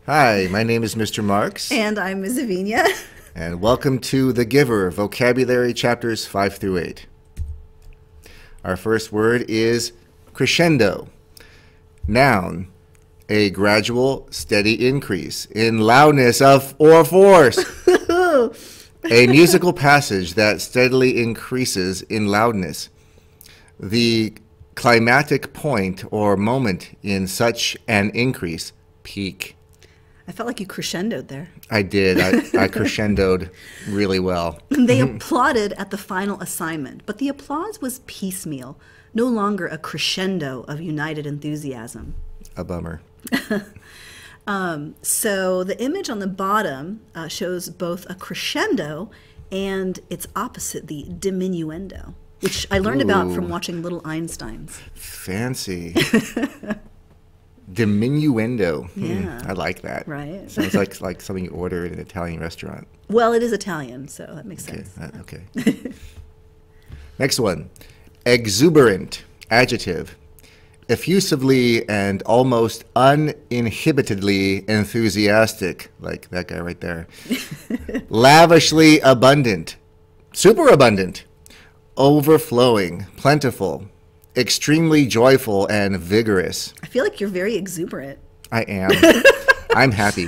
Hi, my name is Mr. Marks. And I'm Ms. Avinia. And welcome to The Giver, Vocabulary Chapters 5 through 8. Our first word is crescendo. Noun, a gradual, steady increase in loudness of or force. A musical passage that steadily increases in loudness. The climatic point or moment in such an increase, peak. I felt like you crescendoed there. I did. I crescendoed really well. They applauded at the final assignment, but the applause was piecemeal, no longer a crescendo of united enthusiasm. A bummer. So the image on the bottom shows both a crescendo and its opposite, the diminuendo, which I learned about from watching Little Einsteins. Fancy. Diminuendo. Yeah. I like that. Right. Sounds like something you order at an Italian restaurant. Well, it is Italian, so that makes sense. Okay. Next one. Exuberant. Adjective. Effusively and almost uninhibitedly enthusiastic, like that guy right there. Lavishly abundant. Superabundant. Overflowing. Plentiful. Extremely joyful and vigorous. I feel like you're very exuberant. I am. I'm happy.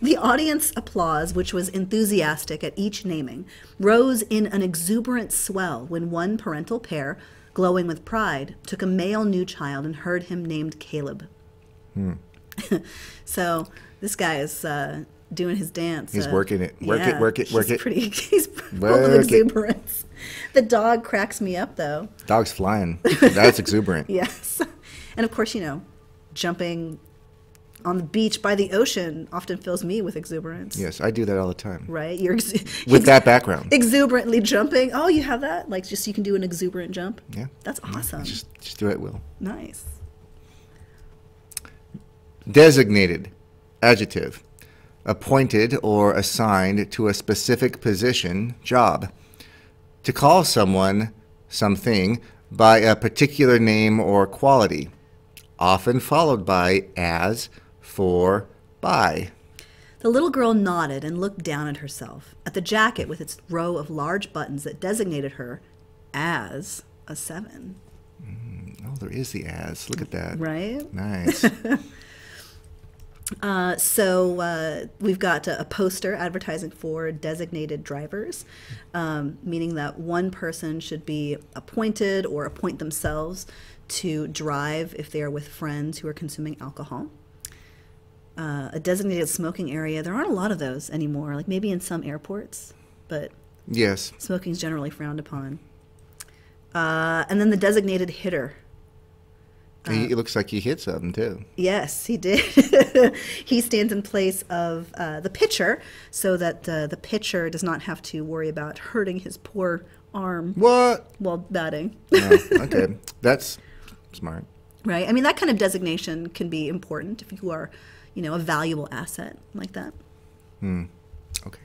The audience applause, which was enthusiastic at each naming, rose in an exuberant swell when one parental pair, glowing with pride, took a male new child and heard him named Caleb. So this guy is doing his dance. He's working it. Work it. He's full of exuberance. The dog cracks me up, though. Dog's flying. That's exuberant. Yes. And of course, jumping on the beach by the ocean often fills me with exuberance. Yes, I do that all the time. Right? With that background. Exuberantly jumping. Oh, you have that? Like, just you can do an exuberant jump? Yeah. That's awesome. Just do it, Will. Nice. Designated. Adjective. Appointed or assigned to a specific position, job. To call someone, something, by a particular name or quality. Often followed by as, for, by. The little girl nodded and looked down at herself, at the jacket with its row of large buttons that designated her as a 7. Oh, there is the as. Look at that. Right? Nice. So we've got a poster advertising for designated drivers, meaning that one person should be appointed or appoint themselves to drive if they are with friends who are consuming alcohol. A designated smoking area, there aren't a lot of those anymore, like maybe in some airports, but Yes. smoking is generally frowned upon. And then the designated hitter. It looks like he hit something, too. Yes, he did. He stands in place of the pitcher so that the pitcher does not have to worry about hurting his poor arm What? while batting. Oh, okay. That's smart. Right? I mean, that kind of designation can be important if you are, a valuable asset like that. Okay.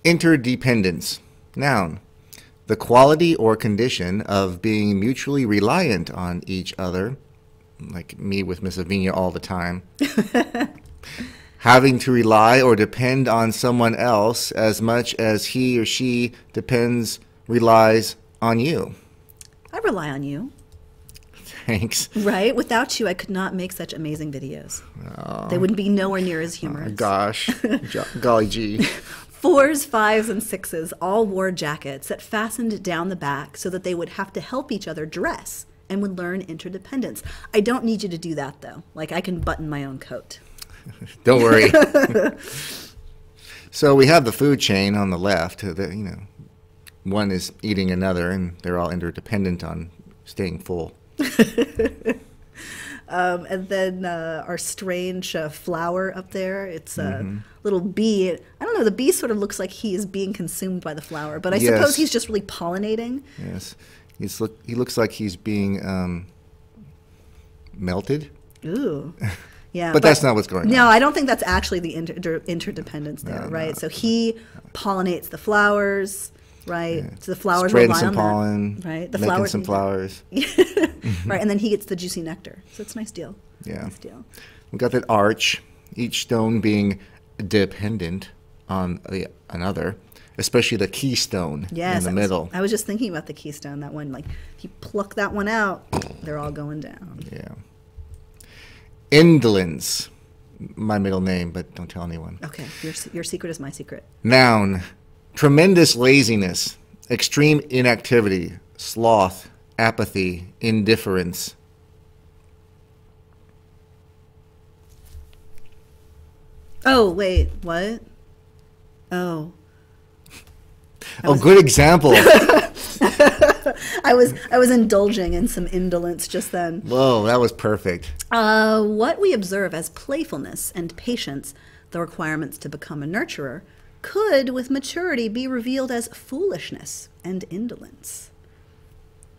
Interdependence. Noun. The quality or condition of being mutually reliant on each other, like me with Miss Avinia all the time. Having to rely or depend on someone else as much as he or she relies on you. I rely on you. Thanks. Right? Without you, I could not make such amazing videos. They wouldn't be nowhere near as humorous. Gosh. Golly gee. 4s, 5s, and 6s all wore jackets that fastened down the back so that they would have to help each other dress and would learn interdependence. I don't need you to do that, though. Like, I can button my own coat. Don't worry. So we have the food chain on the left. One is eating another, and they're all interdependent on staying full. And then our strange flower up there, it's a little bee. I don't know, the bee sort of looks like he is being consumed by the flower, but I suppose he's just really pollinating. Yes. He looks like he's being melted. Ooh. Yeah, but that's not what's going on. No, I don't think that's actually the interdependence there, right? No. So he pollinates the flowers, right? Yeah. So the flowers spreading rely some on pollen, that, right? The making flowers some flowers. Right, and then he gets the juicy nectar. So it's a nice deal. Yeah. Nice deal. We got that arch, each stone being dependent on another, especially the keystone in the middle. I was just thinking about the keystone, that one, like, if you pluck that one out, they're all going down. Yeah. Indolence, my middle name, but don't tell anyone. Okay, your secret is my secret. Noun, tremendous laziness, extreme inactivity, sloth, apathy, indifference. Oh, wait, what? Oh. Oh, good example. I was indulging in some indolence just then. Whoa, that was perfect. What we observe as playfulness and patience, the requirements to become a nurturer, could, with maturity, be revealed as foolishness and indolence.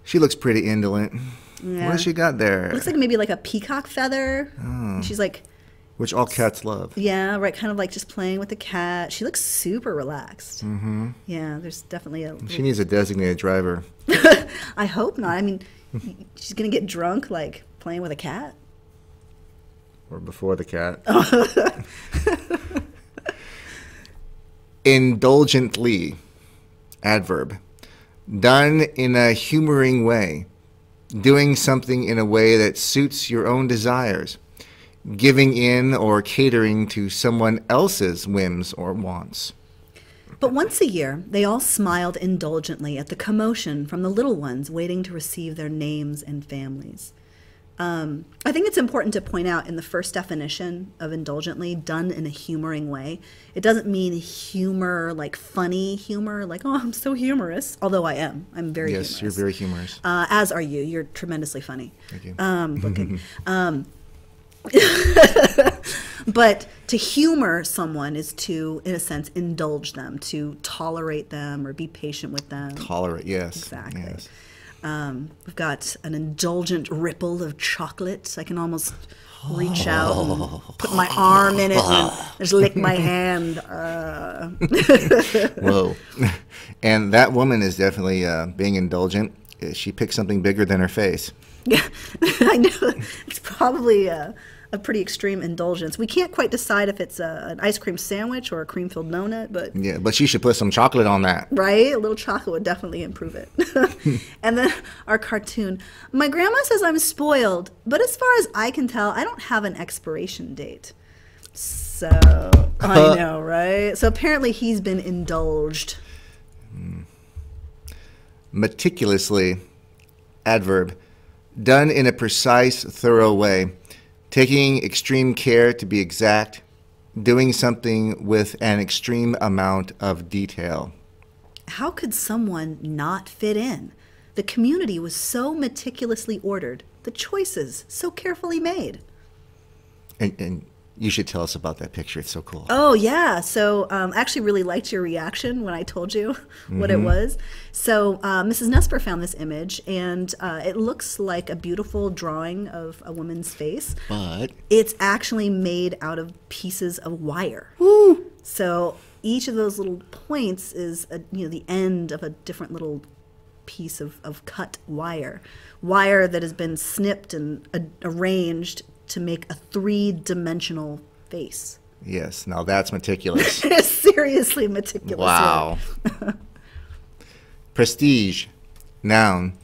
She looks pretty indolent. Yeah. What has she got there? Looks like maybe like a peacock feather. Oh. She's like... Which all cats love. Yeah, right, kind of like just playing with the cat. She looks super relaxed. Mm-hmm. Yeah, there's definitely a... She needs a designated driver. I hope not. I mean, she's going to get drunk, like, playing with a cat? Or before the cat. Indulgently, adverb. Done in a humoring way. Doing something in a way that suits your own desires. Giving in or catering to someone else's whims or wants. But once a year, they all smiled indulgently at the commotion from the little ones waiting to receive their names and families. I think it's important to point out in the first definition of indulgently, done in a humoring way, it doesn't mean humor, like funny humor, like, oh, I'm so humorous. Although I am. I'm very humorous. Yes, you're very humorous. As are you. You're tremendously funny. Thank you. But to humor someone is to, in a sense, indulge them, to tolerate them or be patient with them. Tolerate, yes. Exactly. Yes. We've got an indulgent ripple of chocolate. I can almost reach out and put my arm in it and just lick my hand. Whoa. And that woman is definitely being indulgent. She picked something bigger than her face. Yeah, I know. It's probably a pretty extreme indulgence. We can't quite decide if it's an ice cream sandwich or a cream-filled donut, but... Yeah, but she should put some chocolate on that. Right? A little chocolate would definitely improve it. And then our cartoon. My grandma says I'm spoiled, but as far as I can tell, I don't have an expiration date. So, I know, right? So apparently he's been indulged. Meticulously, adverb. Done in a precise, thorough way. Taking extreme care to be exact. Doing something with an extreme amount of detail. How could someone not fit in? The community was so meticulously ordered. The choices so carefully made. And you should tell us about that picture. It's so cool. Oh, yeah. So I actually really liked your reaction when I told you what it was. So Mrs. Nesper found this image, and it looks like a beautiful drawing of a woman's face. But it's actually made out of pieces of wire. Woo. So each of those little points is the end of a different little piece of cut wire. Wire that has been snipped and arranged to make a three-dimensional face. Yes, now that's meticulous. Seriously meticulous. Wow. Prestige, noun,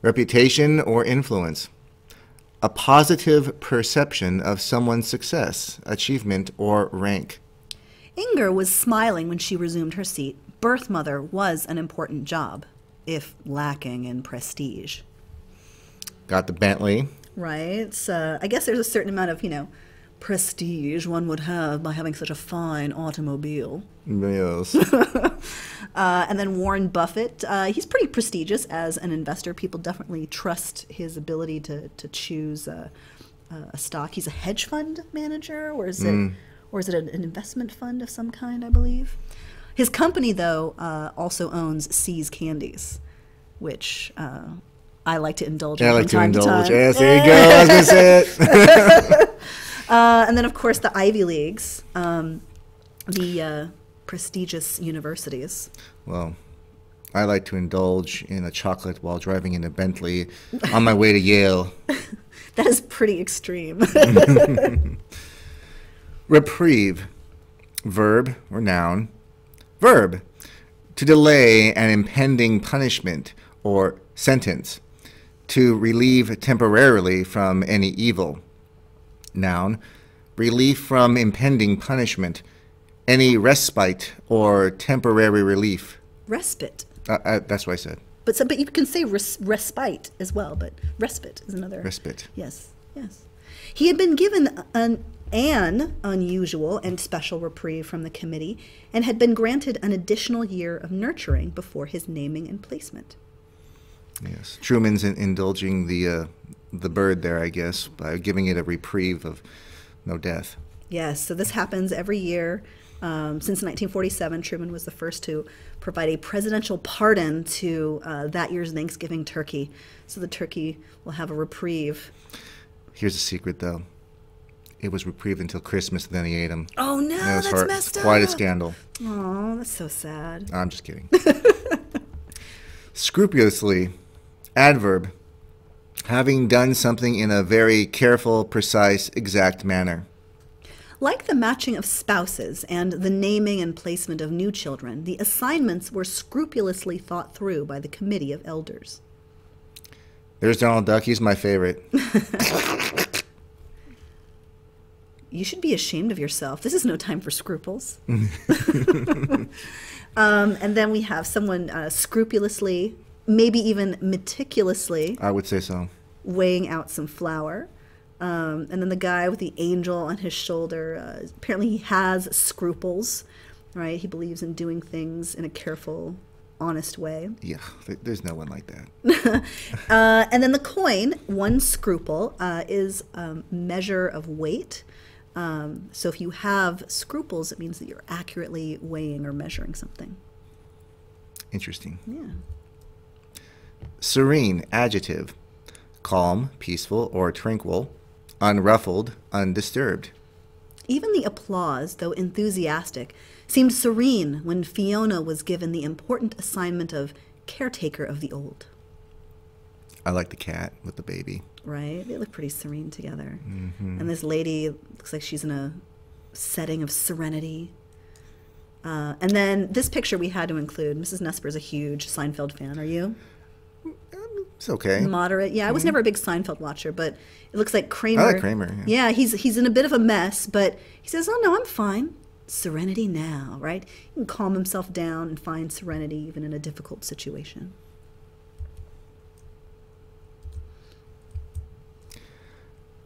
reputation or influence. A positive perception of someone's success, achievement, or rank. Inger was smiling when she resumed her seat. Birth mother was an important job, if lacking in prestige. Got the Bentley. Right. So I guess there's a certain amount of, prestige one would have by having such a fine automobile. Yes. And then Warren Buffett, he's pretty prestigious as an investor. People definitely trust his ability to choose a stock. He's a hedge fund manager, or is it an investment fund of some kind, I believe. His company, though, also owns See's Candies, which... I like to indulge in from time to time. Yes, there you go. I was going to say it. And then, of course, the Ivy Leagues, the prestigious universities. Well, I like to indulge in a chocolate while driving in a Bentley on my way to Yale. That is pretty extreme. Reprieve, verb or noun. Verb, to delay an impending punishment or sentence, to relieve temporarily from any evil. Noun, relief from impending punishment, any respite or temporary relief. Respite. That's what I said. But you can say respite as well, but respite is another. Respite. Yes, yes. He had been given an unusual and special reprieve from the committee and had been granted an additional year of nurturing before his naming and placement. Yes. Truman's indulging the bird there, I guess, by giving it a reprieve of no death. Yes, so this happens every year. Since 1947, Truman was the first to provide a presidential pardon to that year's Thanksgiving turkey. So the turkey will have a reprieve. Here's a secret, though. It was reprieved until Christmas, then he ate him. Oh, no, that's messed up. Quite a scandal. Oh, that's so sad. I'm just kidding. Scrupulously, adverb, having done something in a very careful, precise, exact manner. Like the matching of spouses and the naming and placement of new children, the assignments were scrupulously thought through by the committee of elders. There's Donald Duck. He's my favorite. You should be ashamed of yourself. This is no time for scruples. And then we have someone scrupulously, maybe even meticulously, I would say so, weighing out some flour. And then the guy with the angel on his shoulder, apparently he has scruples, right? He believes in doing things in a careful, honest way. Yeah, there's no one like that. And then the coin, one scruple, is a measure of weight. So if you have scruples, it means that you're accurately weighing or measuring something. Interesting. Yeah. Serene, adjective, calm, peaceful, or tranquil, unruffled, undisturbed. Even the applause, though enthusiastic, seemed serene when Fiona was given the important assignment of caretaker of the old. I like the cat with the baby. Right? They look pretty serene together. Mm-hmm. And this lady looks like she's in a setting of serenity. And then this picture we had to include. Mrs. Nusper's a huge Seinfeld fan. Are you? It's okay. Moderate. Yeah, I was never a big Seinfeld watcher, but it looks like Kramer. I like Kramer. Yeah, he's in a bit of a mess, but he says, "Oh no, I'm fine. Serenity now," right? He can calm himself down and find serenity even in a difficult situation.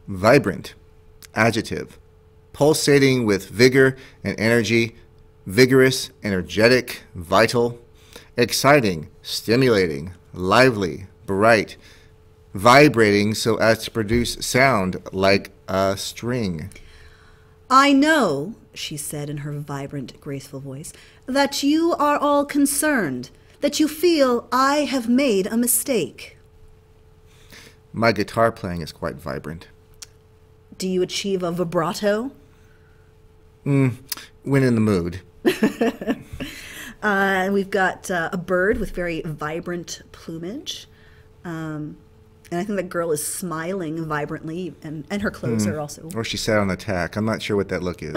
Vibrant, adjective, pulsating with vigor and energy, vigorous, energetic, vital, exciting, stimulating, lively, bright, vibrating so as to produce sound like a string. "I know," she said in her vibrant, graceful voice, "that you are all concerned, that you feel I have made a mistake." My guitar playing is quite vibrant. Do you achieve a vibrato? When in the mood. We've got a bird with very vibrant plumage. And I think that girl is smiling vibrantly, and her clothes are also... Or she sat on a tack. I'm not sure what that look is.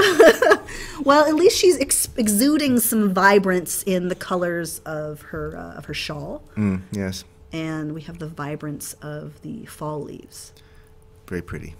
Well, at least she's exuding some vibrance in the colors of her shawl. Yes. And we have the vibrance of the fall leaves. Very pretty.